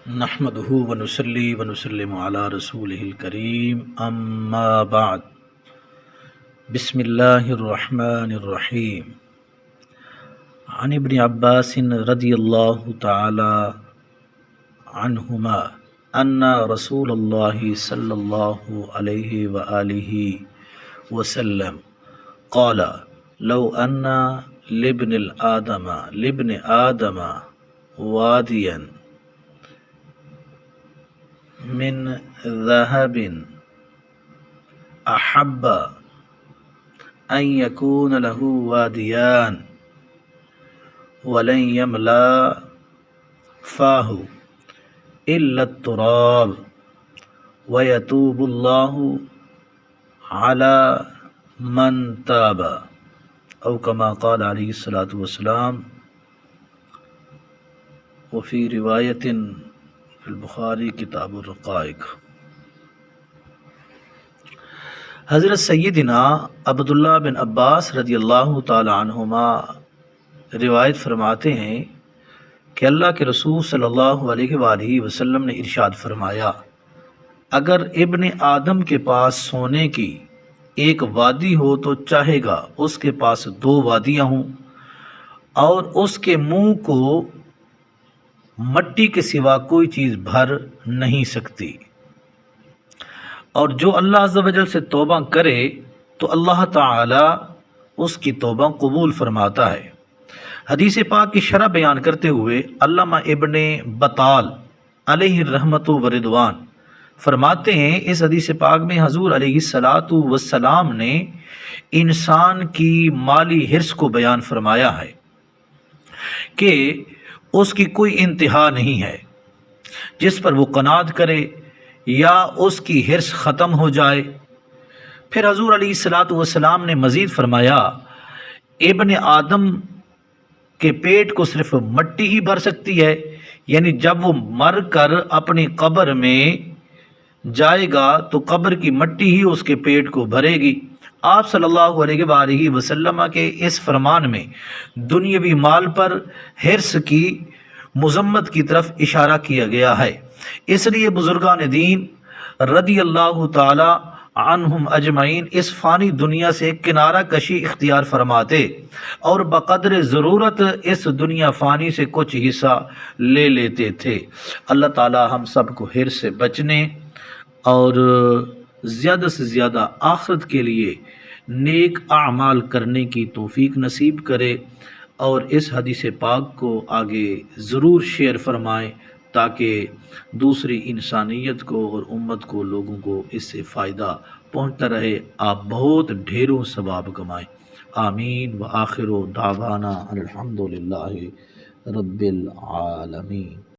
نحمده ونصلي ونسلم على رسوله الكريم اما بعد بسم الله الرحمن الرحيم عن ابن عباس رضي الله تعالى عنهما ان رسول الله صلى الله عليه وآله وسلم قال لو ان لابن آدم واديا من ذهب احب ان يكون له واديان ولن يملا فاه الا التراب ويتوب الله على من تاب او كما قال عليه الصلاة والسلام وفي روایت فی البخاری کتاب الرقائق۔ حضرت سیدنا عبداللہ بن عباس رضی اللہ تعالی عنہما روایت فرماتے ہیں کہ اللہ کے رسول صلی اللہ علیہ وآلہ وسلم نے ارشاد فرمایا، اگر ابن آدم کے پاس سونے کی ایک وادی ہو تو چاہے گا اس کے پاس 2 وادیاں ہوں اور اس کے منہ کو مٹی کے سوا کوئی چیز بھر نہیں سکتی، اور جو اللہ عز و جل سے توبہ کرے تو اللہ تعالی اس کی توبہ قبول فرماتا ہے۔ حدیث پاک کی شرح بیان کرتے ہوئے علامہ ابن بطال علیہ الرحمت و رضوان فرماتے ہیں، اس حدیث پاک میں حضور علیہ الصلاۃ والسلام نے انسان کی مالی حرص کو بیان فرمایا ہے کہ اس کی کوئی انتہا نہیں ہے، جس پر وہ قناعت کرے یا اس کی حرص ختم ہو جائے۔ پھر حضور علیہ الصلاۃ والسلام نے مزید فرمایا، ابن آدم کے پیٹ کو صرف مٹی ہی بھر سکتی ہے، یعنی جب وہ مر کر اپنی قبر میں جائے گا تو قبر کی مٹی ہی اس کے پیٹ کو بھرے گی۔ آپ صلی اللہ علیہ وآلہ وسلم کے اس فرمان میں دنیاوی مال پر حرص کی مذمت کی طرف اشارہ کیا گیا ہے، اس لیے بزرگان دین رضی اللہ تعالی عنہم اجمعین اس فانی دنیا سے کنارہ کشی اختیار فرماتے اور بقدر ضرورت اس دنیا فانی سے کچھ حصہ لے لیتے تھے۔ اللہ تعالی ہم سب کو حرص سے بچنے اور زیادہ سے زیادہ آخرت کے لیے نیک اعمال کرنے کی توفیق نصیب کرے، اور اس حدیث پاک کو آگے ضرور شیئر فرمائیں تاکہ دوسری انسانیت کو اور امت کو، لوگوں کو اس سے فائدہ پہنچتا رہے، آپ بہت ڈھیروں ثواب کمائیں۔ آمین وآخر دعوانا الحمدللہ رب العالمین۔